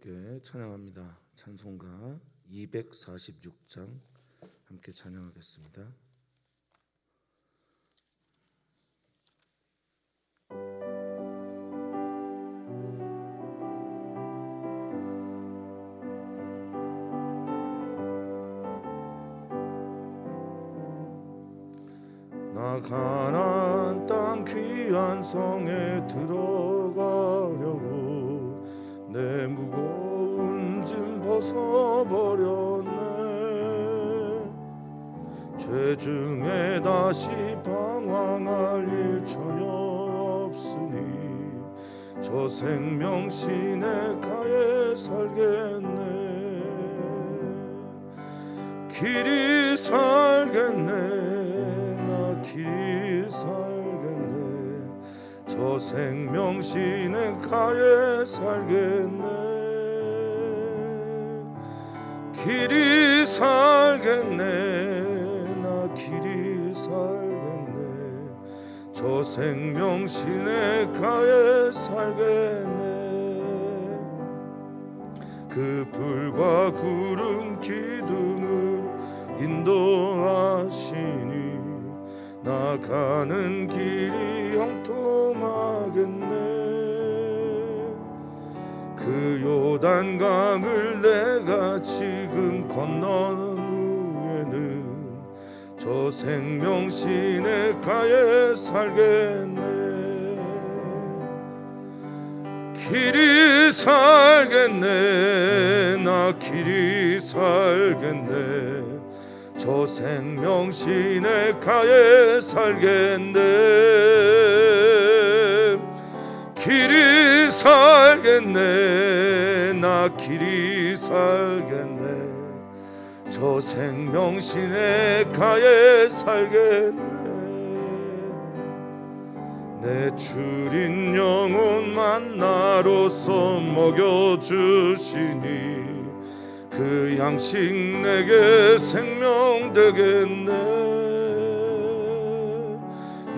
함께 찬양합니다. 찬송가 246장 함께 찬양하겠습니다. 나 가나안 땅 귀한 성에 들어가려고 내 무거운 짐 벗어버렸네. 죄 중에 다시 방황할 일 전혀 없으니 저 생명 시내가에 살겠네. 길이 살겠네. 길이 살겠네. 저 생명 시내가에 살겠네. 길이 살겠네. 나 길이 살겠네. 저 생명 시내가에 살겠네. 그 불과 구름 기둥으로 인도하시니 나가는 길이 형통하겠네. 그 요단강을 내가 지금 건너는 후에는 저 생명 시내가에 살겠네. 길이 살겠네. 나 길이 살겠네. 저 생명 시내가에 살겠네. 길이 살겠네. 나 길이 살겠네. 저 생명 시내가에 살겠네. 내 주린 영혼 만나로서 먹여주시니 그 양식 내게 생명 되겠네.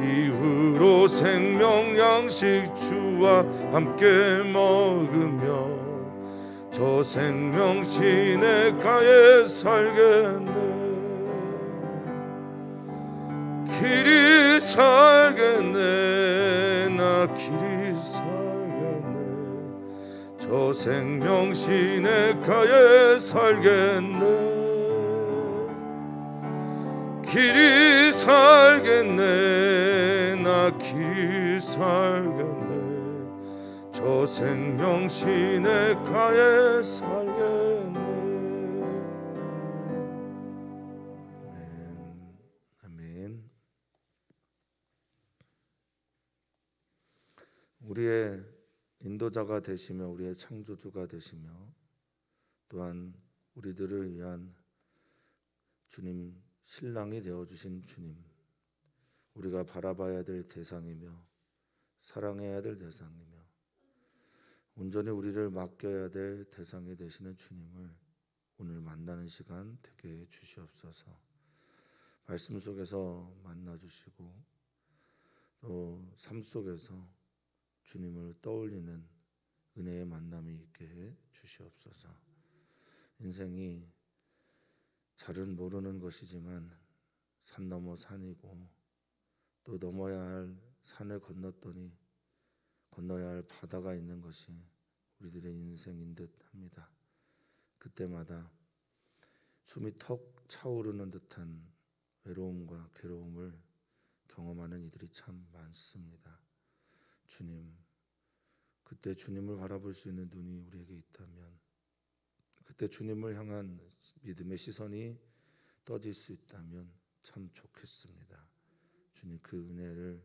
이후로 생명 양식 주와 함께 먹으며 저 생명 시내가에 살겠네. 길이 살겠네. 나 길이 살겠네. 저 생명 시내가에 살겠네. 길이 살겠네. 나 길이 살겠네. 저 생명 시내가에 살겠네. 아멘. 우리의 인도자가 되시며 우리의 창조주가 되시며 또한 우리들을 위한 주님 신랑이 되어주신 주님, 우리가 바라봐야 될 대상이며 사랑해야 될 대상이며 온전히 우리를 맡겨야 될 대상이 되시는 주님을 오늘 만나는 시간 되게 해 주시옵소서. 말씀 속에서 만나주시고 또 삶 속에서 주님을 떠올리는 은혜의 만남이 있게 해 주시옵소서. 인생이 잘은 모르는 것이지만 산 넘어 산이고 또 넘어야 할 산을 건넜더니 건너야 할 바다가 있는 것이 우리들의 인생인 듯 합니다. 그때마다 숨이 턱 차오르는 듯한 외로움과 괴로움을 경험하는 이들이 참 많습니다. 주님, 그때 주님을 바라볼 수 있는 눈이 우리에게 있다면, 그때 주님을 향한 믿음의 시선이 떠질 수 있다면 참 좋겠습니다. 주님, 그 은혜를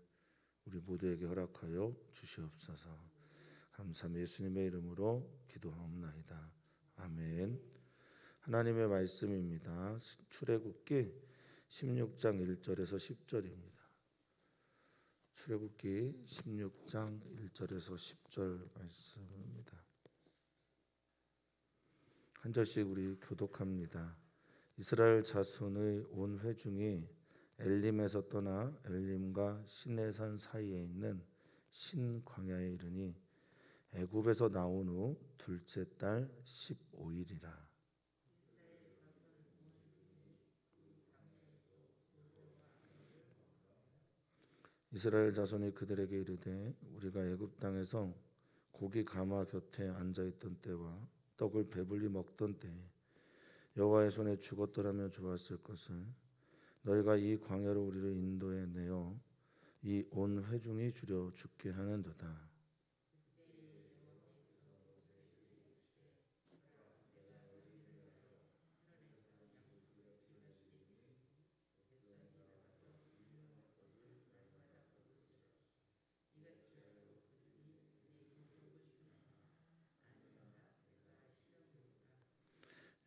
우리 모두에게 허락하여 주시옵소서. 감사합니다. 예수님의 이름으로 기도하옵나이다. 아멘. 하나님의 말씀입니다. 출애굽기 16장 1절에서 10절입니다. 출애굽기 16장 1절에서 10절 말씀입니다. 한 절씩 우리 교독합니다. 이스라엘 자손의 온 회중이 엘림에서 떠나 엘림과 시내산 사이에 있는 신광야에 이르니 애굽에서 나온 후 둘째 달 15일이라. 이스라엘 자손이 그들에게 이르되 우리가 애굽 땅에서 고기 가마 곁에 앉아 있던 때와 떡을 배불리 먹던 때에 여호와의 손에 죽었더라면 좋았을 것을 너희가 이 광야로 우리를 인도해 내어 이 온 회중이 주려 죽게 하는도다.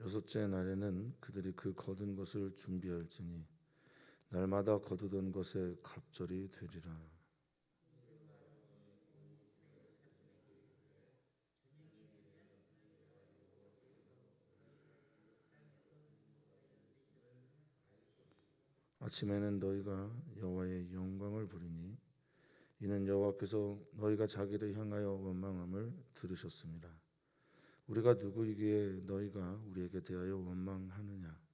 여섯째 날에는 그들이 그 거둔 것을 준비할지니 날마다 거두던 것에 갑절이 되리라. 아침에는 너희가 여호와의 영광을 부리니 이는 여호와께서 너희가 자기를 향하여 원망함을 들으셨습니다. 우리가 누구이기에 너희가 우리에게 대하여 원망하느냐?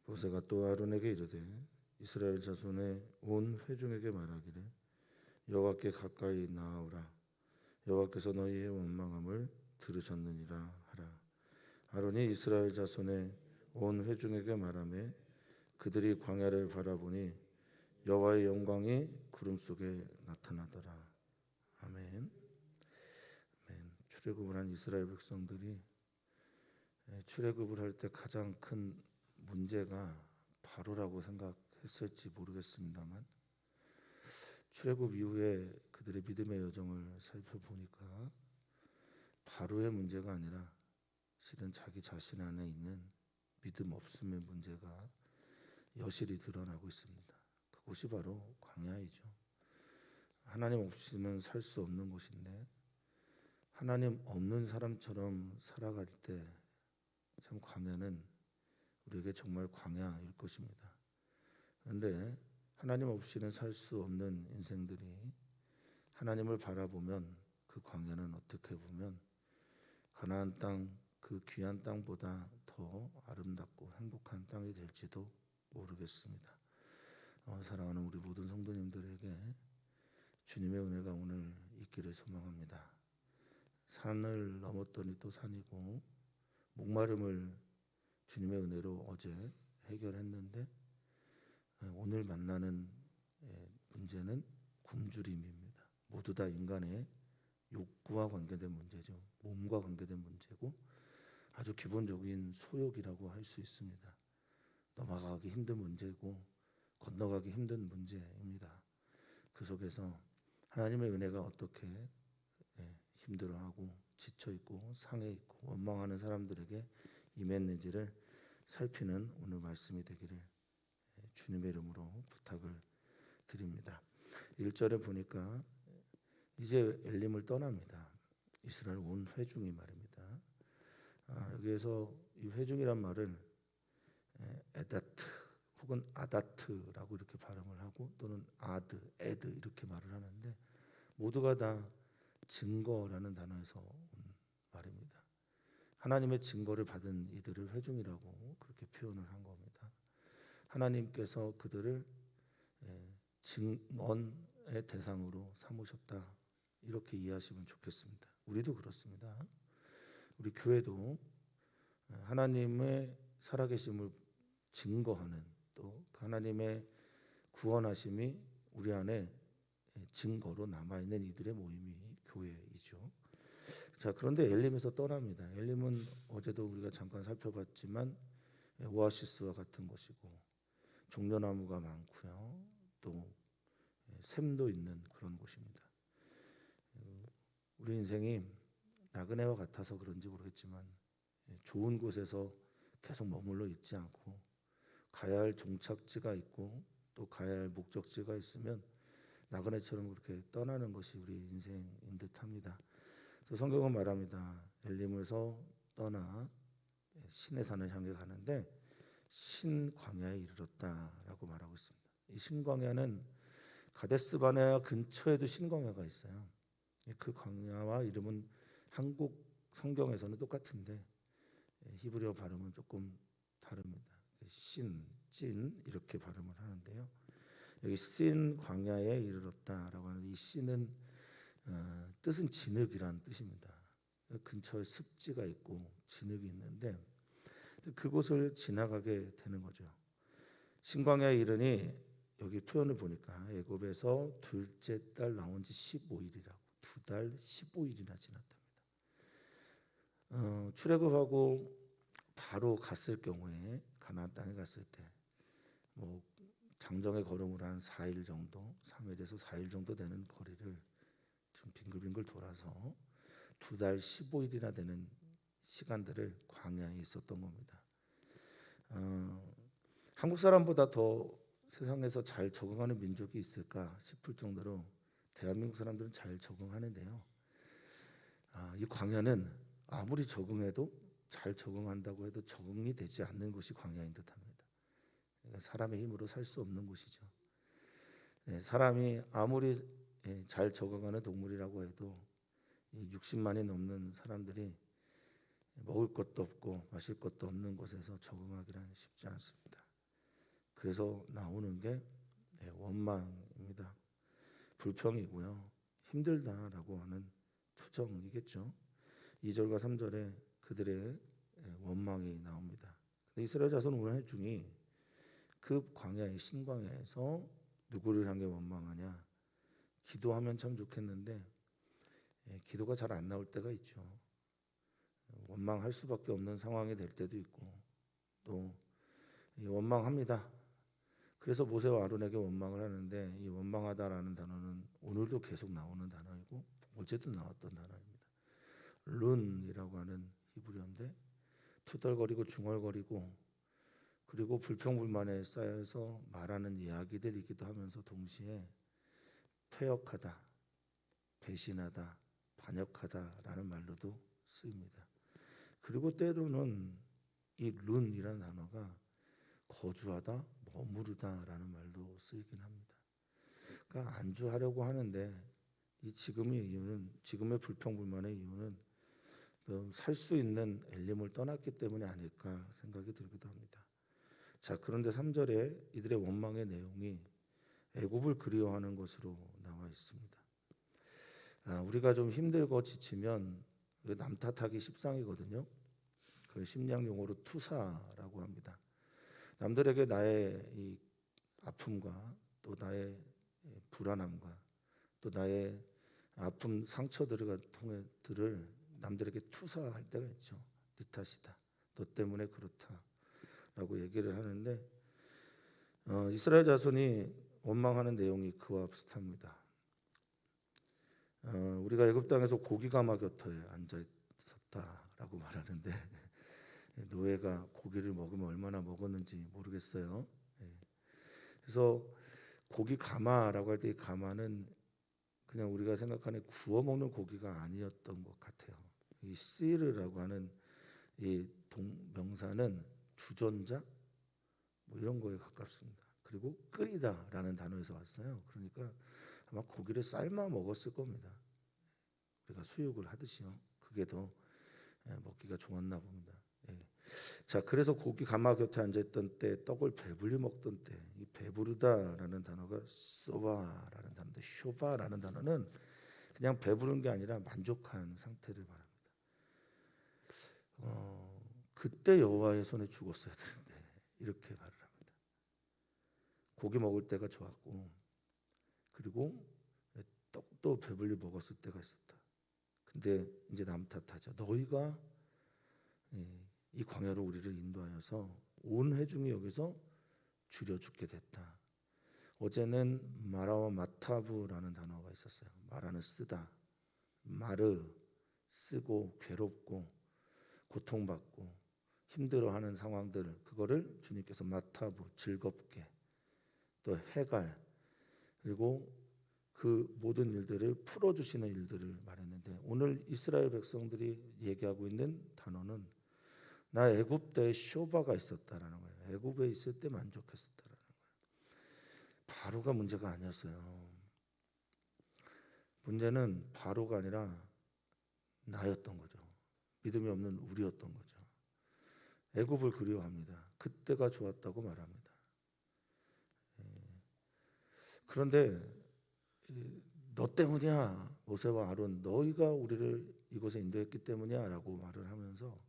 모세가 또 아론에게 이르되 이스라엘 자손의 온 회중에게 말하기를 여호와께 가까이 나아오라. 여호와께서 너희의 원망함을 들으셨느니라 하라. 아론이 이스라엘 자손의 온 회중에게 말하며 그들이 광야를 바라보니 여호와의 영광이 구름 속에 나타나더라. 아멘. 아멘. 출애굽을 한 이스라엘 백성들이 출애굽을 할 때 가장 큰 문제가 바로라고 생각했을지 모르겠습니다만 출애굽 이후에 그들의 믿음의 여정을 살펴보니까 바로의 문제가 아니라 실은 자기 자신 안에 있는 믿음 없음의 문제가 여실히 드러나고 있습니다. 그곳이 바로 광야이죠. 하나님 없이는 살 수 없는 곳인데 하나님 없는 사람처럼 살아갈 때 참 광야는 우리에게 정말 광야일 것입니다. 그런데 하나님 없이는 살 수 없는 인생들이 하나님을 바라보면 그 광야는 어떻게 보면 가나안 땅, 그 귀한 땅보다 더 아름답고 행복한 땅이 될지도 모르겠습니다. 사랑하는 우리 모든 성도님들에게 주님의 은혜가 오늘 있기를 소망합니다. 산을 넘었더니 또 산이고 목마름을 주님의 은혜로 어제 해결했는데 오늘 만나는 문제는 굶주림입니다. 모두 다 인간의 욕구와 관계된 문제죠. 몸과 관계된 문제고 아주 기본적인 소욕이라고 할 수 있습니다. 넘어가기 힘든 문제고 건너가기 힘든 문제입니다. 그 속에서 하나님의 은혜가 어떻게 힘들어하고 지쳐있고 상해있고 원망하는 사람들에게 임했는지를 살피는 오늘 말씀이 되기를 주님의 이름으로 부탁을 드립니다. 1절에 보니까 이제 엘림을 떠납니다. 이스라엘 온 회중이 말입니다. 여기에서 이 회중이란 말을 에다트 혹은 아다트라고 이렇게 발음을 하고 또는 아드, 에드 이렇게 말을 하는데 모두가 다 증거라는 단어에서 온 말입니다. 하나님의 증거를 받은 이들을 회중이라고 그렇게 표현을 한 겁니다. 하나님께서 그들을 증언의 대상으로 삼으셨다. 이렇게 이해하시면 좋겠습니다. 우리도 그렇습니다. 우리 교회도 하나님의 살아계심을 증거하는 또 하나님의 구원하심이 우리 안에 증거로 남아있는 이들의 모임이 교회이죠. 자, 그런데 엘림에서 떠납니다. 엘림은 어제도 우리가 잠깐 살펴봤지만 오아시스와 같은 곳이고 종려나무가 많고요. 또 샘도 있는 그런 곳입니다. 우리 인생이 나그네와 같아서 그런지 모르겠지만 좋은 곳에서 계속 머물러 있지 않고 가야 할 종착지가 있고 또 가야 할 목적지가 있으면 나그네처럼 그렇게 떠나는 것이 우리 인생인 듯합니다. 그래서 성경은 말합니다. 엘림에서 떠나 시내산을 향해 가는데 신광야에 이르렀다라고 말하고 있습니다. 이 신광야는 가데스 바네아 근처에도 신광야가 있어요. 그 광야와 이름은 한국 성경에서는 똑같은데 히브리어 발음은 조금 다릅니다. 찐 이렇게 발음을 하는데요. 여기 신 광야에 이르렀다라고 하는 이 신은 뜻은 진흙이란 뜻입니다. 근처에 습지가 있고 진흙이 있는데 그곳을 지나가게 되는 거죠. 신광야에 이르니 여기 표현을 보니까 애굽에서 둘째 달 나온 지 15일이라고 2달 15일이나 지났답니다. 출애굽하고 바로 갔을 경우에 가나안 땅에 갔을 때 뭐 장정의 걸음으로 한 4일 정도, 3일에서 4일 정도 되는 거리를 좀 빙글빙글 돌아서 2달 15일이나 되는 시간들을 광야에 있었던 겁니다. 한국 사람보다 더 세상에서 잘 적응하는 민족이 있을까 싶을 정도로 대한민국 사람들은 잘 적응하는데요. 이 광야는 아무리 적응해도 잘 적응한다고 해도 적응이 되지 않는 곳이 광야인 듯합니다. 그러니까 사람의 힘으로 살 수 없는 곳이죠. 사람이 아무리 잘 적응하는 동물이라고 해도 60만이 넘는 사람들이 먹을 것도 없고 마실 것도 없는 곳에서 적응하기란 쉽지 않습니다. 그래서 나오는 게 원망입니다. 불평이고요. 힘들다라고 하는 투정이겠죠. 2절과 3절에 그들의 원망이 나옵니다. 이스라엘 자손 오늘 중이 그 광야의 신광야에서 누구를 향해 원망하냐? 기도하면 참 좋겠는데 기도가 잘 안 나올 때가 있죠. 원망할 수밖에 없는 상황이 될 때도 있고 또 원망합니다. 그래서 모세와 아론에게 원망을 하는데 이 원망하다라는 단어는 오늘도 계속 나오는 단어이고 어제도 나왔던 단어입니다. 룬이라고 하는 히브리어인데 투덜거리고 중얼거리고 그리고 불평불만에 쌓여서 말하는 이야기들이기도 하면서 동시에 퇴역하다, 배신하다, 반역하다라는 말로도 쓰입니다. 그리고 때로는 이 룬이라는 단어가 거주하다, 머무르다라는 말도 쓰이긴 합니다. 그러니까 안주하려고 하는데 이 지금의 불평불만의 이유는 살 수 있는 엘림을 떠났기 때문이 아닐까 생각이 들기도 합니다. 자, 그런데 3절에 이들의 원망의 내용이 애굽을 그리워하는 것으로 나와 있습니다. 우리가 좀 힘들고 지치면 남 탓하기 십상이거든요. 그 심리학 용어로 투사라고 합니다. 남들에게 나의 이 아픔과 또 나의 불안함과 또 나의 아픔 상처들을 남들에게 투사할 때가 있죠. 네 탓이다. 너 때문에 그렇다라고 얘기를 하는데 이스라엘 자손이 원망하는 내용이 그와 비슷합니다. 우리가 애굽 땅에서 고기 가마 곁에 앉아 있었다라고 말하는데 노예가 고기를 먹으면 얼마나 먹었는지 모르겠어요. 그래서 고기 가마라고 할 때 이 가마는 그냥 우리가 생각하는 구워 먹는 고기가 아니었던 것 같아요. 이 시르라고 하는 이 명사는 주전자 뭐 이런 거에 가깝습니다. 그리고 끓이다라는 단어에서 왔어요. 그러니까 아마 고기를 삶아 먹었을 겁니다. 우리가 수육을 하듯이요. 그게 더 먹기가 좋았나 봅니다. 자, 그래서 고기 가마 곁에 앉아있던 때 떡을 배불리 먹던 때 이 배부르다라는 단어가 소바라는 단어인데 쇼바라는 단어는 그냥 배부른 게 아니라 만족한 상태를 말합니다. 그때 여호와의 손에 죽었어야 되는데 이렇게 말을 합니다. 고기 먹을 때가 좋았고 그리고 떡도 배불리 먹었을 때가 있었다. 근데 이제 남 탓하죠. 너희가 이 광야로 우리를 인도하여서 온 회중이 여기서 줄여 죽게 됐다. 어제는 마라와 마타브라는 단어가 있었어요. 마라는 쓰다, 마르 쓰고 괴롭고 고통받고 힘들어하는 상황들, 그거를 주님께서 마타부 즐겁게, 또 해갈, 그리고 그 모든 일들을 풀어주시는 일들을 말했는데, 오늘 이스라엘 백성들이 얘기하고 있는 단어는 나 애굽 때에 쇼바가 있었다라는 거예요. 애굽에 있을 때 만족했었다라는 거예요. 바로가 문제가 아니었어요. 문제는 바로가 아니라 나였던 거죠. 믿음이 없는 우리였던 거죠. 애굽을 그리워합니다. 그때가 좋았다고 말합니다. 그런데 너 때문이야, 모세와 아론, 너희가 우리를 이곳에 인도했기 때문이야 라고 말을 하면서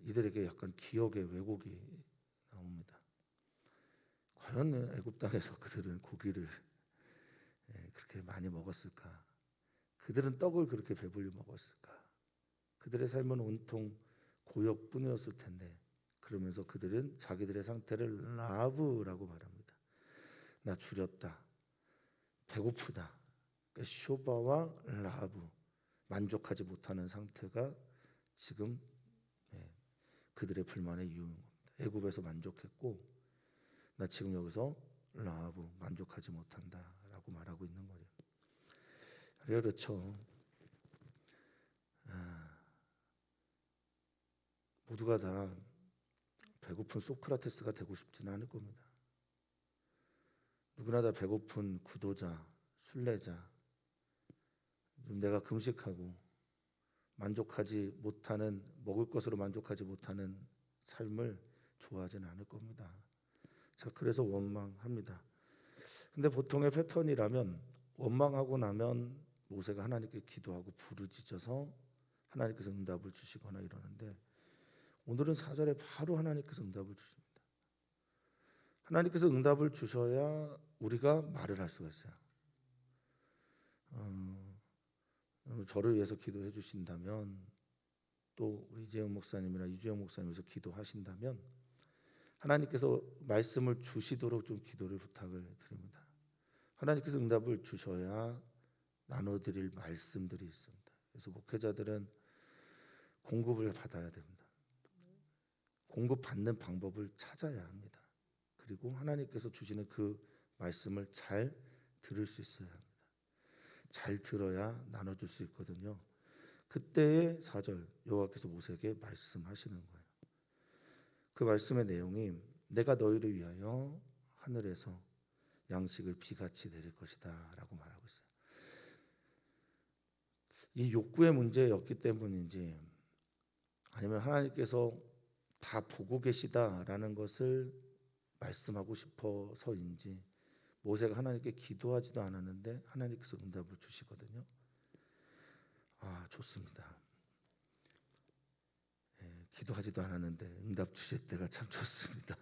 이들에게 약간 기억의 왜곡이 나옵니다. 과연 애굽 땅에서 그들은 고기를 그렇게 많이 먹었을까? 그들은 떡을 그렇게 배불리 먹었을까? 그들의 삶은 온통 고역뿐이었을 텐데, 그러면서 그들은 자기들의 상태를 라브라고 말합니다. 나 줄였다, 배고프다. 그러니까 쇼바와 라브, 만족하지 못하는 상태가 지금 그들의 불만의 이유인 겁니다. 애굽에서 만족했고 나 지금 여기서 라브, 만족하지 못한다라고 말하고 있는 거예요. 그렇죠. 모두가 다 배고픈 소크라테스가 되고 싶지는 않을 겁니다. 누구나 다 배고픈 구도자, 순례자, 내가 금식하고 만족하지 못하는, 먹을 것으로 만족하지 못하는 삶을 좋아하지는 않을 겁니다. 자, 그래서 원망합니다. 근데 보통의 패턴이라면 원망하고 나면 모세가 하나님께 기도하고 부르짖어서 하나님께서 응답을 주시거나 이러는데, 오늘은 4절에 바로 하나님께서 응답을 주십니다. 하나님께서 응답을 주셔야 우리가 말을 할 수가 있어요. 저를 위해서 기도해 주신다면, 또 우리 이재영 목사님이나 이주영 목사님께서 기도하신다면 하나님께서 말씀을 주시도록 좀 기도를 부탁을 드립니다. 하나님께서 응답을 주셔야 나눠드릴 말씀들이 있습니다. 그래서 목회자들은 공급을 받아야 됩니다. 공급받는 방법을 찾아야 합니다. 그리고 하나님께서 주시는 그 말씀을 잘 들을 수 있어야 합니다. 잘 들어야 나눠줄 수 있거든요. 그때의 4절, 여호와께서 모세에게 말씀하시는 거예요. 그 말씀의 내용이 내가 너희를 위하여 하늘에서 양식을 비같이 내릴 것이다 라고 말하고 있어요. 이 욕구의 문제였기 때문인지, 아니면 하나님께서 다 보고 계시다라는 것을 말씀하고 싶어서인지, 모세가 하나님께 기도하지도 않았는데 하나님께서 응답을 주시거든요. 아, 좋습니다. 기도하지도 않았는데 응답 주실 때가 참 좋습니다.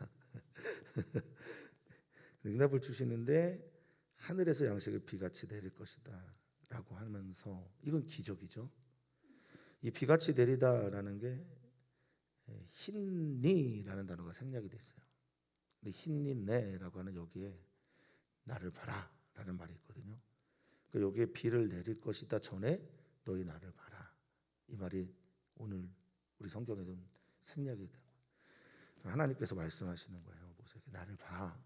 응답을 주시는데 하늘에서 양식을 비같이 내릴 것이다 라고 하면서, 이건 기적이죠. 이 비같이 내리다라는 게 힌니라는 단어가 생략이 돼 있어요. 근데 힌니네라고 하는 여기에 나를 봐라 라는 말이 있거든요. 그러니까 여기에 비를 내릴 것이다 전에 너희 나를 봐라, 이 말이 오늘 우리 성경에도 생략이 되고, 하나님께서 말씀하시는 거예요. 모세에게 나를 봐.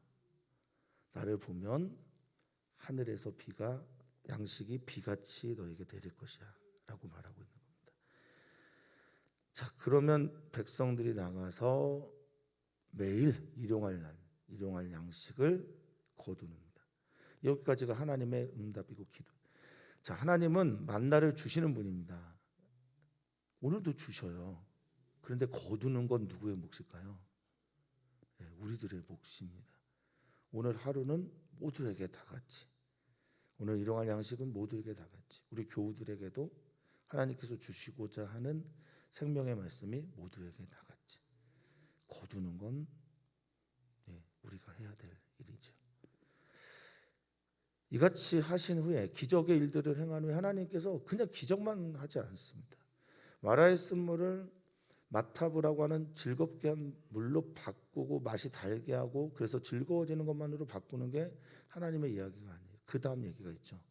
나를 보면 하늘에서 비가, 양식이 비같이 너에게 내릴 것이야 라고 말하고 있는 겁니다. 자, 그러면 백성들이 나가서 매일 일용할 양식을 거두는다. 여기까지가 하나님의 응답이고 기도. 자, 하나님은 만나를 주시는 분입니다. 오늘도 주셔요. 그런데 거두는 건 누구의 몫일까요? 우리들의 몫입니다. 오늘 하루는 모두에게 다 같이, 오늘 일용할 양식은 모두에게 다 같이, 우리 교우들에게도 하나님께서 주시고자 하는 생명의 말씀이 모두에게 다 같이 거두는 건 우리가 해야 될 일이죠. 이같이 하신 후에, 기적의 일들을 행한 후에 하나님께서 그냥 기적만 하지 않습니다. 마라의 쓴물을 마타브라고 하는 즐겁게 한 물로 바꾸고 맛이 달게 하고, 그래서 즐거워지는 것만으로 바꾸는 게 하나님의 이야기가 아니에요. 그 다음 얘기가 있죠.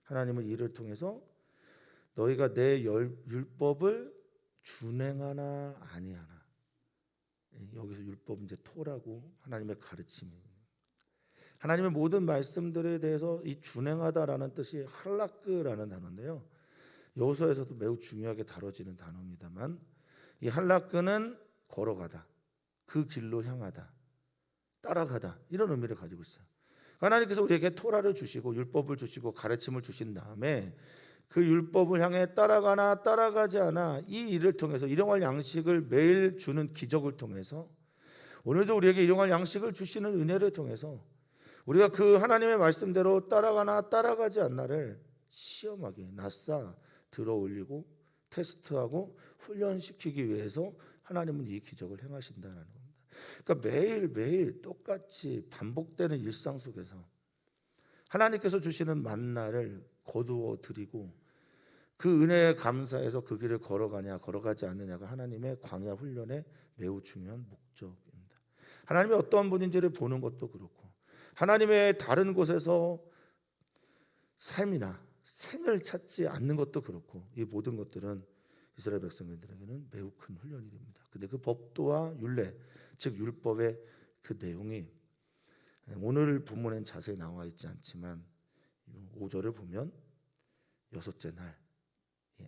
하나님은 이를 통해서 너희가 내 율법을 준행하나 아니하나. 여기서 율법 이제 토라고 하나님의 가르침이. 하나님의 모든 말씀들에 대해서 이 준행하다라는 뜻이 할라크라는 단어인데요. 여호수아에서도 매우 중요하게 다뤄지는 단어입니다만 이 할라크는 걸어가다, 그 길로 향하다, 따라가다 이런 의미를 가지고 있어요. 하나님께서 우리에게 토라를 주시고 율법을 주시고 가르침을 주신 다음에 그 율법을 향해 따라가나 따라가지 않아 이 일을 통해서 일용할 양식을 매일 주는 기적을 통해서 오늘도 우리에게 일용할 양식을 주시는 은혜를 통해서 우리가 그 하나님의 말씀대로 따라가나 따라가지 않나를 시험하게 낯사 들어올리고 테스트하고 훈련시키기 위해서 하나님은 이 기적을 행하신다는 겁니다. 그러니까 매일매일 똑같이 반복되는 일상 속에서 하나님께서 주시는 만나를 거두어 드리고 그 은혜에 감사해서 그 길을 걸어가냐 걸어가지 않느냐가 하나님의 광야 훈련의 매우 중요한 목적입니다. 하나님이 어떠한 분인지를 보는 것도 그렇고 하나님의 다른 곳에서 삶이나 생을 찾지 않는 것도 그렇고 이 모든 것들은 이스라엘 백성들에게는 매우 큰 훈련이 됩니다. 근데 그 법도와 율례, 즉 율법의 그 내용이 오늘 본문엔 자세히 나와 있지 않지만 5절을 보면 여섯째 날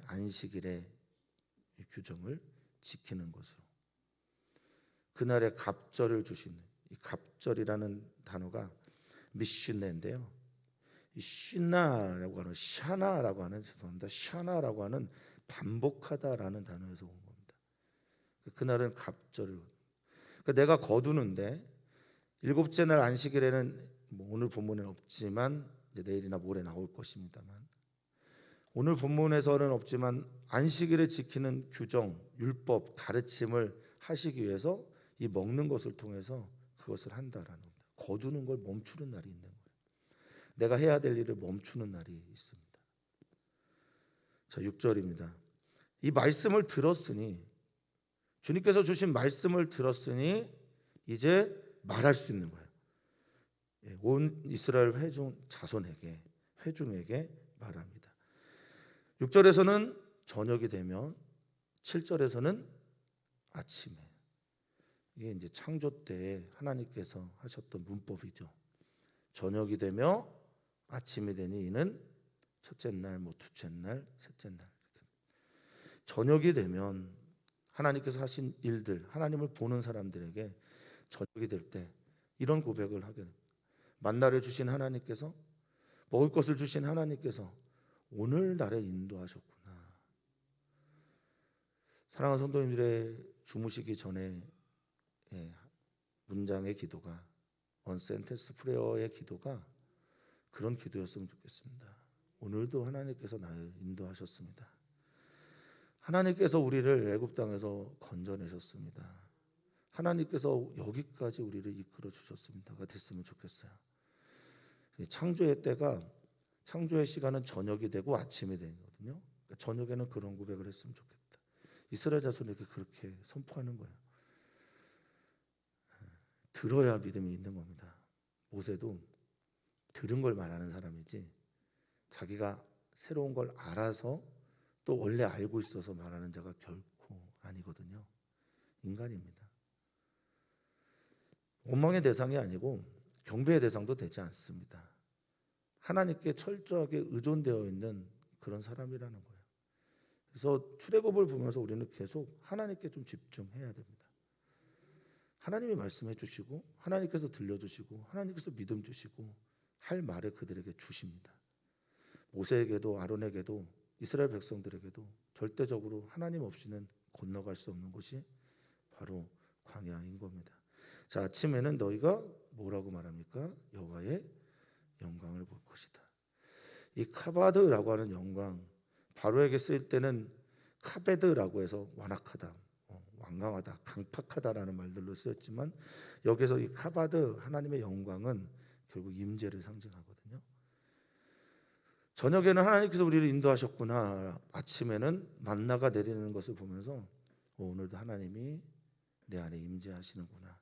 안식일의 규정을 지키는 것으로 그날의 갑절을 주시는 이 갑절이라는 단어가 미슈네인데요. 이 쉬나라고 하는 샤나라고 하는 죄송합니다. 샤나라고 하는 반복하다라는 단어에서 온 겁니다. 그날은 갑절을 그러니까 내가 거두는데 일곱째 날 안식일에는 오늘 본문에는 없지만 이제 내일이나 모레 나올 것입니다만 오늘 본문에서는 없지만 안식일을 지키는 규정, 율법, 가르침을 하시기 위해서 이 먹는 것을 통해서 그것을 한다라는 겁니다. 거두는 걸 멈추는 날이 있는 거예요. 내가 해야 될 일을 멈추는 날이 있습니다. 자, 6절입니다. 이 말씀을 들었으니 주님께서 주신 말씀을 들었으니 이제 말할 수 있는 거예요. 온 이스라엘 회중 자손에게 회중에게 말합니다. 6절에서는 저녁이 되면 7절에서는 아침에 이게 이제 창조 때 하나님께서 하셨던 문법이죠. 저녁이 되며 아침이 되니 이는 첫째 날, 둘째 날, 셋째 날. 저녁이 되면 하나님께서 하신 일들, 하나님을 보는 사람들에게 저녁이 될 때 이런 고백을 하게 됩니다. 만나를 주신 하나님께서 먹을 것을 주신 하나님께서 오늘 나를 인도하셨구나. 사랑하는 성도님들의 주무시기 전에 문장의 기도가 원센텐스 프레어의 기도가 그런 기도였으면 좋겠습니다. 오늘도 하나님께서 나를 인도하셨습니다. 하나님께서 우리를 애굽 땅에서 건져내셨습니다. 하나님께서 여기까지 우리를 이끌어 주셨습니다가 됐으면 좋겠어요. 창조의 때가 창조의 시간은 저녁이 되고 아침이 되거든요. 그러니까 저녁에는 그런 고백을 했으면 좋겠다. 이스라엘 자손에게 그렇게 선포하는 거예요. 들어야 믿음이 있는 겁니다. 모세도 들은 걸 말하는 사람이지 자기가 새로운 걸 알아서 또 원래 알고 있어서 말하는 자가 결코 아니거든요. 인간입니다. 원망의 대상이 아니고 경배의 대상도 되지 않습니다. 하나님께 철저하게 의존되어 있는 그런 사람이라는 거예요. 그래서 출애굽을 보면서 우리는 계속 하나님께 좀 집중해야 됩니다. 하나님이 말씀해 주시고 하나님께서 들려주시고 하나님께서 믿음 주시고 할 말을 그들에게 주십니다. 모세에게도 아론에게도 이스라엘 백성들에게도 절대적으로 하나님 없이는 건너갈 수 없는 곳이 바로 광야인 겁니다. 자, 아침에는 너희가 뭐라고 말합니까? 여호와의 영광을 볼 것이다. 이 카바드라고 하는 영광, 바로에게 쓰일 때는 카베드라고 해서 완악하다, 완강하다, 강팍하다라는 말들로 쓰였지만 여기서 이 카바드 하나님의 영광은 결국 임재를 상징하거든요. 저녁에는 하나님께서 우리를 인도하셨구나. 아침에는 만나가 내리는 것을 보면서 오늘도 하나님이 내 안에 임재하시는구나.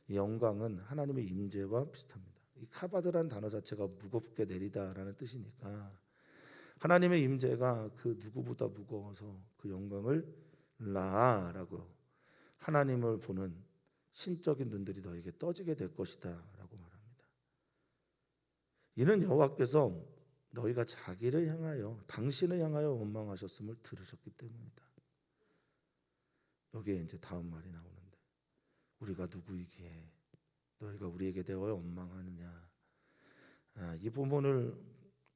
이 영광은 하나님의 임재와 비슷합니다. 이 카바드라는 단어 자체가 무겁게 내리다라는 뜻이니까 하나님의 임재가 그 누구보다 무거워서 그 영광을 라라고 하나님을 보는 신적인 눈들이 너에게 떠지게 될 것이다 라고 말합니다. 이는 여호와께서 너희가 자기를 향하여 당신을 향하여 원망하셨음을 들으셨기 때문이다. 여기에 이제 다음 말이 나오는데 우리가 누구이기에 너희가 우리에게 대하여 원망하느냐. 이 부분을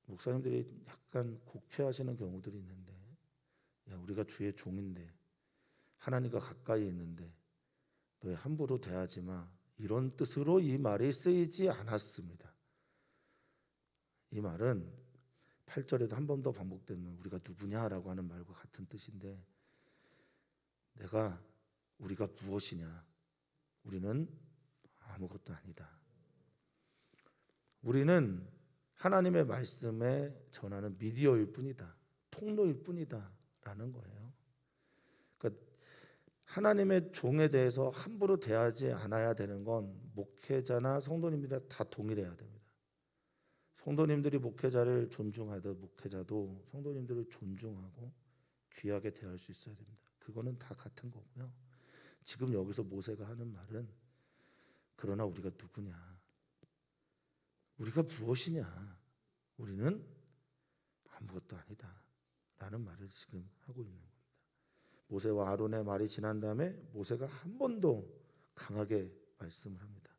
목사님들이 약간 곡해하시는 경우들이 있는데 우리가 주의 종인데 하나님과 가까이 있는데 너희 함부로 대하지 마 이런 뜻으로 이 말이 쓰이지 않았습니다. 이 말은 8절에도 한 번 더 반복되는 우리가 누구냐라고 하는 말과 같은 뜻인데 우리가 무엇이냐? 우리는 아무것도 아니다. 우리는 하나님의 말씀에 전하는 미디어일 뿐이다. 통로일 뿐이다 라는 거예요. 그러니까 하나님의 종에 대해서 함부로 대하지 않아야 되는 건 목회자나 성도님들이 다 동일해야 됩니다. 성도님들이 목회자를 존중하듯 목회자도 성도님들을 존중하고 귀하게 대할 수 있어야 됩니다. 그거는 다 같은 거고요. 지금 여기서 모세가 하는 말은 그러나 우리가 누구냐? 우리가 무엇이냐? 우리는 아무것도 아니다 라는 말을 지금 하고 있는 겁니다. 모세와 아론의 말이 지난 다음에 모세가 한 번 더 강하게 말씀을 합니다.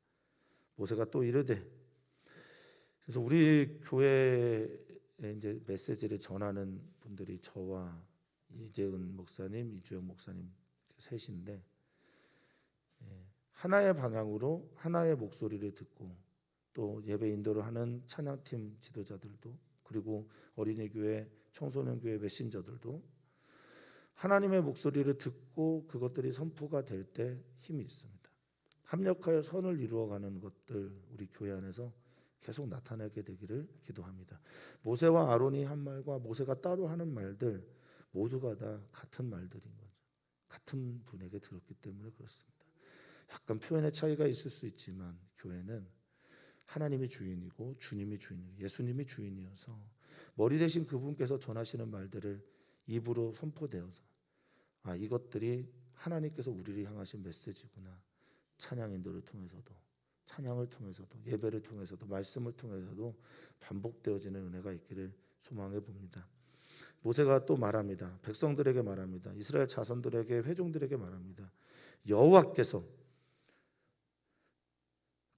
모세가 또 이르되 그래서 우리 교회에 이제 메시지를 전하는 분들이 저와 이재은 목사님, 이주영 목사님 셋인데 하나의 방향으로 하나의 목소리를 듣고 또 예배 인도를 하는 찬양팀 지도자들도 그리고 어린이교회, 청소년교회 메신저들도 하나님의 목소리를 듣고 그것들이 선포가 될 때 힘이 있습니다. 합력하여 선을 이루어가는 것들 우리 교회 안에서 계속 나타나게 되기를 기도합니다. 모세와 아론이 한 말과 모세가 따로 하는 말들 모두가 다 같은 말들인 거죠. 같은 분에게 들었기 때문에 그렇습니다. 약간 표현의 차이가 있을 수 있지만 교회는 하나님이 주인이고 주님이 주인이고 예수님이 주인이어서 머리 대신 그분께서 전하시는 말들을 입으로 선포되어서 이것들이 하나님께서 우리를 향하신 메시지구나. 찬양 인도를 통해서도 찬양을 통해서도 예배를 통해서도 말씀을 통해서도 반복되어지는 은혜가 있기를 소망해 봅니다. 모세가 또 말합니다. 백성들에게 말합니다. 이스라엘 자손들에게 회중들에게 말합니다. 여호와께서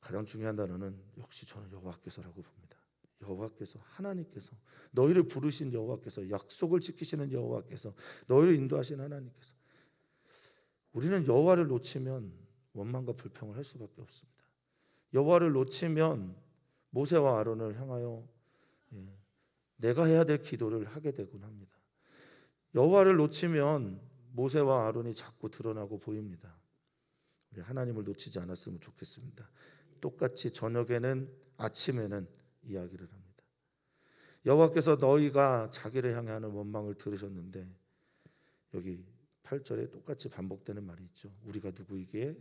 가장 중요한 단어는 역시 저는 여호와께서라고 봅니다. 여호와께서 하나님께서 너희를 부르신 여호와께서 약속을 지키시는 여호와께서 너희를 인도하신 하나님께서 우리는 여호와를 놓치면 원망과 불평을 할 수밖에 없습니다. 여호와를 놓치면 모세와 아론을 향하여 내가 해야 될 기도를 하게 되곤 합니다. 여호와를 놓치면 모세와 아론이 자꾸 드러나고 보입니다. 우리 하나님을 놓치지 않았으면 좋겠습니다. 똑같이 저녁에는 아침에는 이야기를 합니다. 여호와께서 너희가 자기를 향해 하는 원망을 들으셨는데 여기 8절에 똑같이 반복되는 말이 있죠. 우리가 누구이기에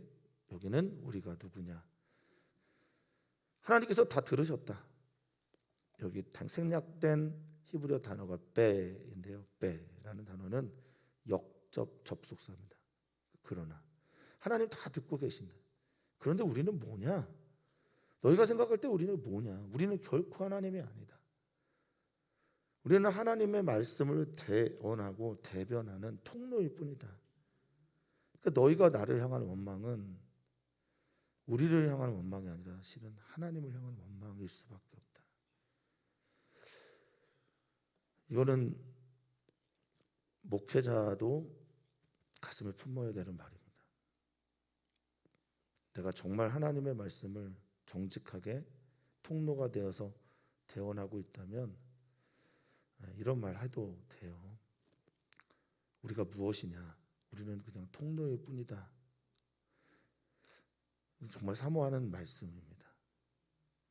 여기는 우리가 누구냐. 하나님께서 다 들으셨다. 여기 생략된 히브리어 단어가 빼인데요. 빼라는 단어는 역접 접속사입니다. 그러나 하나님 다 듣고 계신다. 그런데 우리는 뭐냐? 너희가 생각할 때 우리는 뭐냐? 우리는 결코 하나님이 아니다. 우리는 하나님의 말씀을 대언하고 대변하는 통로일 뿐이다. 그러니까 너희가 나를 향한 원망은 우리를 향한 원망이 아니라 실은 하나님을 향한 원망일 수밖에 없다. 이거는 목회자도 가슴에 품어야 되는 말입니다. 내가 정말 하나님의 말씀을 정직하게 통로가 되어서 대언하고 있다면 이런 말 해도 돼요. 우리가 무엇이냐? 우리는 그냥 통로일 뿐이다. 정말 사모하는 말씀입니다.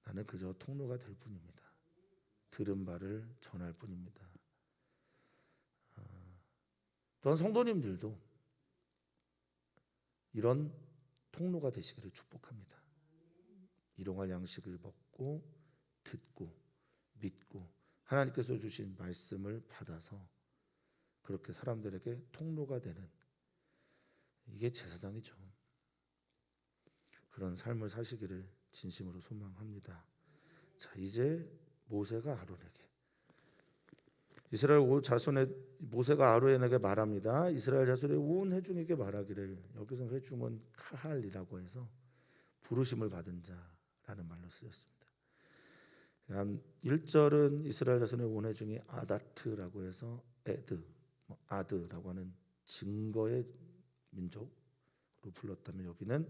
나는 그저 통로가 될 뿐입니다. 들은 바를 전할 뿐입니다. 또한 성도님들도 이런 통로가 되시기를 축복합니다. 일용할 양식을 먹고 듣고 믿고 하나님께서 주신 말씀을 받아서 그렇게 사람들에게 통로가 되는 이게 제사장이죠. 그런 삶을 사시기를 진심으로 소망합니다. 자, 이제 모세가 아론에게 이스라엘 자손의 모세가 아론에게 말합니다. 이스라엘 자손의 온 회중에게 말하기를, 여기서 회중은 카할이라고 해서 부르심을 받은 자라는 말로 쓰였습니다. 1절은 이스라엘 자손의 온 회중이 아다트라고 해서 아드라고 하는 증거의 민족으로 불렀다면, 여기는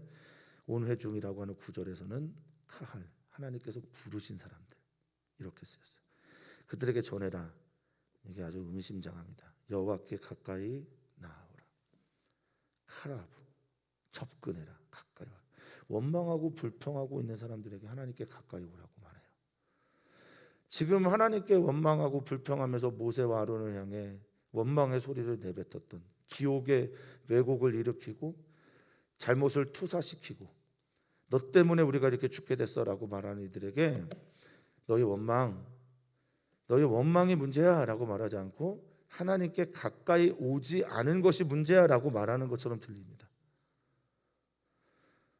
온 회중이라고 하는 9절에서는 카할, 하나님께서 부르신 사람들 이렇게 쓰였어요. 그들에게 전해라. 이게 아주 의미심장합니다. 여호와께 가까이 나아오라. 카라브, 접근해라. 가까이 와. 원망하고 불평하고 있는 사람들에게 하나님께 가까이 오라고 말해요. 지금 하나님께 원망하고 불평하면서 모세와 아론을 향해 원망의 소리를 내뱉었던, 기옥의 왜곡을 일으키고 잘못을 투사시키고 너 때문에 우리가 이렇게 죽게 됐어라고 말하는 이들에게 너희 원망이 문제야 라고 말하지 않고 하나님께 가까이 오지 않은 것이 문제야 라고 말하는 것처럼 들립니다.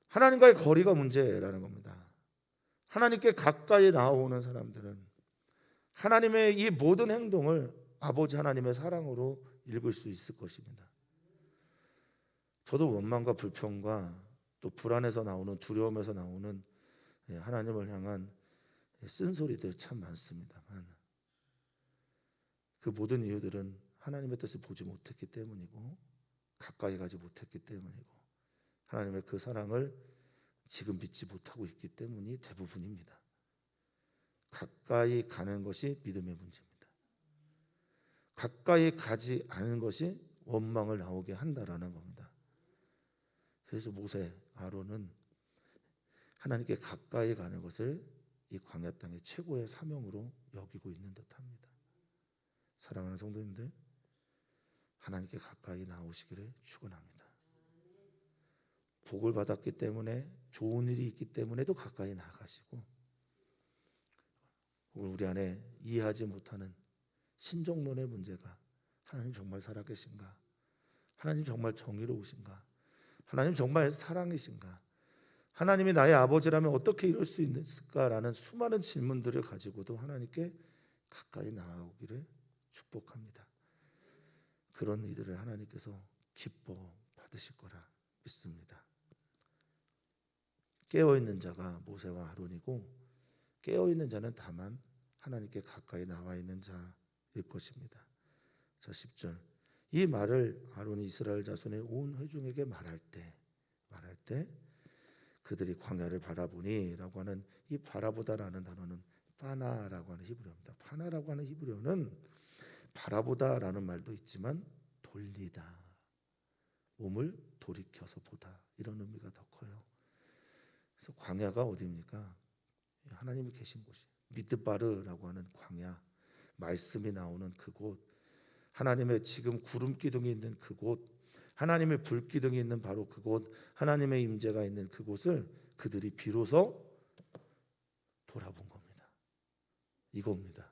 하나님과의 거리가 문제라는 겁니다. 하나님께 가까이 나오는 사람들은 하나님의 이 모든 행동을 아버지 하나님의 사랑으로 읽을 수 있을 것입니다. 저도 원망과 불평과 또 불안에서 나오는, 두려움에서 나오는 하나님을 향한 쓴소리들 참 많습니다만, 그 모든 이유들은 하나님의 뜻을 보지 못했기 때문이고 가까이 가지 못했기 때문이고 하나님의 그 사랑을 지금 믿지 못하고 있기 때문이 대부분입니다. 가까이 가는 것이 믿음의 문제입니다. 가까이 가지 않은 것이 원망을 나오게 한다라는 겁니다. 그래서 모세, 아론은 하나님께 가까이 가는 것을 이 광야 땅의 최고의 사명으로 여기고 있는 듯합니다. 사랑하는 성도님들, 하나님께 가까이 나오시기를 축원합니다. 복을 받았기 때문에, 좋은 일이 있기 때문에도 가까이 나아가시고, 우리 안에 이해하지 못하는 신정론의 문제가, 하나님 정말 살아계신가? 하나님 정말 정의로우신가? 하나님 정말 사랑이신가? 하나님이 나의 아버지라면 어떻게 이럴 수 있을까라는 수많은 질문들을 가지고도 하나님께 가까이 나아오기를 축복합니다. 그런 이들을 하나님께서 기뻐 받으실 거라 믿습니다. 깨어있는 자가 모세와 아론이고, 깨어있는 자는 다만 하나님께 가까이 나와 있는 자일 것입니다. 자, 10절. 이 말을 아론이 이스라엘 자손의 온 회중에게 말할 때 그들이 광야를 바라보니라고 하는, 이 바라보다라는 단어는 파나라고 하는 히브리어입니다. 파나라고 하는 히브리어는 바라보다라는 말도 있지만 돌리다, 몸을 돌이켜서 보다, 이런 의미가 더 커요. 그래서 광야가 어디입니까? 하나님이 계신 곳이 미드바르라고 하는 광야, 말씀이 나오는 그곳, 하나님의 지금 구름 기둥이 있는 그곳, 하나님의 불 기둥이 있는 바로 그곳, 하나님의 임재가 있는 그곳을 그들이 비로소 돌아본 겁니다. 이겁니다.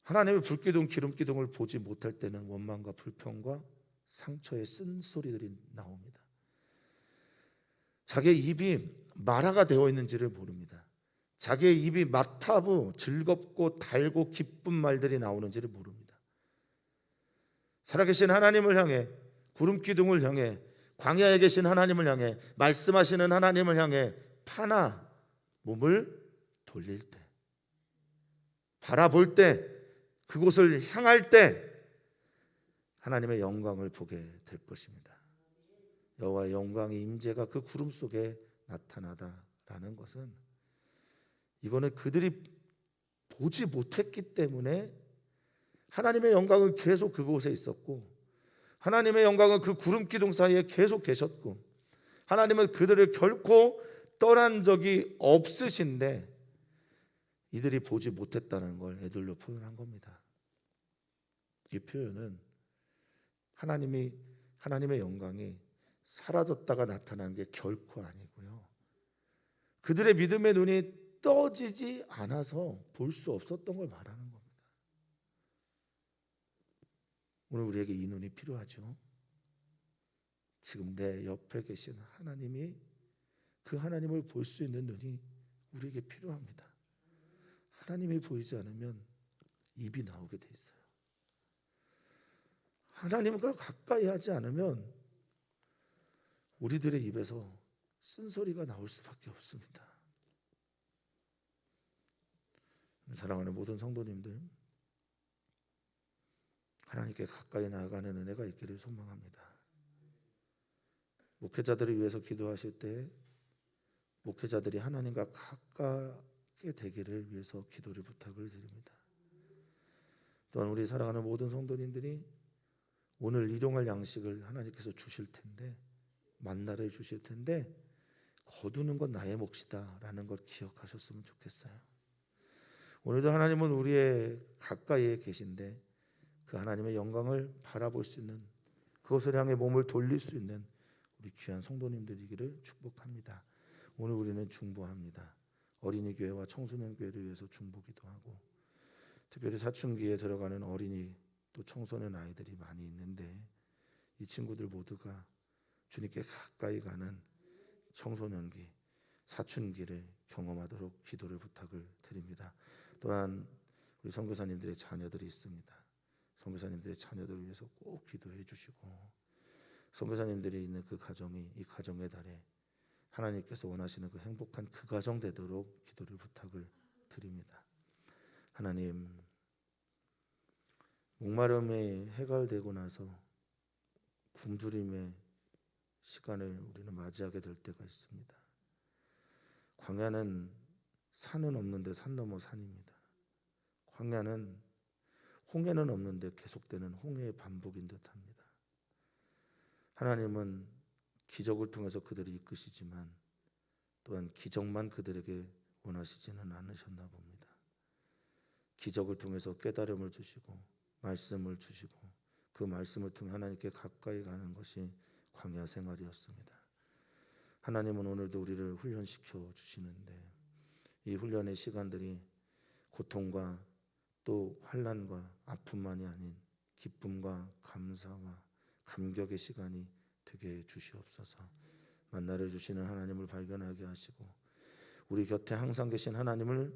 하나님의 불 기둥, 기름 기둥을 보지 못할 때는 원망과 불평과 상처의 쓴소리들이 나옵니다. 자기의 입이 마라가 되어 있는지를 모릅니다. 자기의 입이 마타부, 즐겁고 달고 기쁜 말들이 나오는지를 모릅니다. 살아계신 하나님을 향해, 구름 기둥을 향해, 광야에 계신 하나님을 향해, 말씀하시는 하나님을 향해 파나 몸을 돌릴 때, 바라볼 때, 그곳을 향할 때 하나님의 영광을 보게 될 것입니다. 여호와의 영광의 임재가 그 구름 속에 나타나다라는 것은, 이거는 그들이 보지 못했기 때문에 하나님의 영광은 계속 그곳에 있었고, 하나님의 영광은 그 구름 기둥 사이에 계속 계셨고, 하나님은 그들을 결코 떠난 적이 없으신데 이들이 보지 못했다는 걸 애들로 표현한 겁니다. 이 표현은 하나님의 영광이 사라졌다가 나타난 게 결코 아니고요, 그들의 믿음의 눈이 떠지지 않아서 볼 수 없었던 걸 말하는 겁니다. 오늘 우리에게 이 눈이 필요하죠. 지금 내 옆에 계신 하나님이, 그 하나님을 볼 수 있는 눈이 우리에게 필요합니다. 하나님이 보이지 않으면 입이 나오게 돼 있어요. 하나님과 가까이 하지 않으면 우리들의 입에서 쓴소리가 나올 수밖에 없습니다. 사랑하는 모든 성도님들, 하나님께 가까이 나아가는 은혜가 있기를 소망합니다. 목회자들을 위해서 기도하실 때 목회자들이 하나님과 가깝게 되기를 위해서 기도를 부탁을 드립니다. 또한 우리 사랑하는 모든 성도님들이 오늘 일용할 양식을 하나님께서 주실 텐데, 만나를 주실 텐데 거두는 건 나의 몫이다 라는 걸 기억하셨으면 좋겠어요. 오늘도 하나님은 우리의 가까이에 계신데 그 하나님의 영광을 바라볼 수 있는, 그것을 향해 몸을 돌릴 수 있는 우리 귀한 성도님들이기를 축복합니다. 오늘 우리는 중보합니다. 어린이 교회와 청소년 교회를 위해서 중보기도 하고, 특별히 사춘기에 들어가는 어린이 또 청소년 아이들이 많이 있는데 이 친구들 모두가 주님께 가까이 가는 청소년기, 사춘기를 경험하도록 기도를 부탁을 드립니다. 또한 우리 선교사님들의 자녀들이 있습니다. 선교사님들의 자녀들을 위해서 꼭 기도해 주시고, 선교사님들이 있는 그 가정이 이 가정의 달에 하나님께서 원하시는 그 행복한 그 가정 되도록 기도를 부탁을 드립니다. 하나님, 목마름이 해결되고 나서 굶주림의 시간을 우리는 맞이하게 될 때가 있습니다. 광야는 산은 없는데 산 넘어 산입니다. 광야는 홍해는 없는데 계속되는 홍해의 반복인 듯합니다. 하나님은 기적을 통해서 그들을 이끄시지만 또한 기적만 그들에게 원하시지는 않으셨나 봅니다. 기적을 통해서 깨달음을 주시고 말씀을 주시고 그 말씀을 통해 하나님께 가까이 가는 것이 광야 생활이었습니다. 하나님은 오늘도 우리를 훈련시켜 주시는데 이 훈련의 시간들이 고통과 또 환난과 아픔만이 아닌 기쁨과 감사와 감격의 시간이 되게 해 주시옵소서. 만나를 주시는 하나님을 발견하게 하시고 우리 곁에 항상 계신 하나님을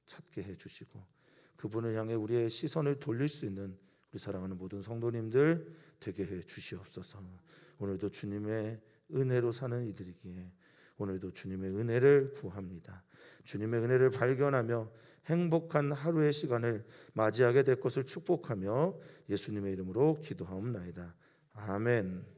찾게 해 주시고 그분을 향해 우리의 시선을 돌릴 수 있는 우리 사랑하는 모든 성도님들 되게 해 주시옵소서. 오늘도 주님의 은혜로 사는 이들이기에 오늘도 주님의 은혜를 구합니다. 주님의 은혜를 발견하며 행복한 하루의 시간을 맞이하게 될 것을 축복하며 예수님의 이름으로 기도하옵나이다. 아멘.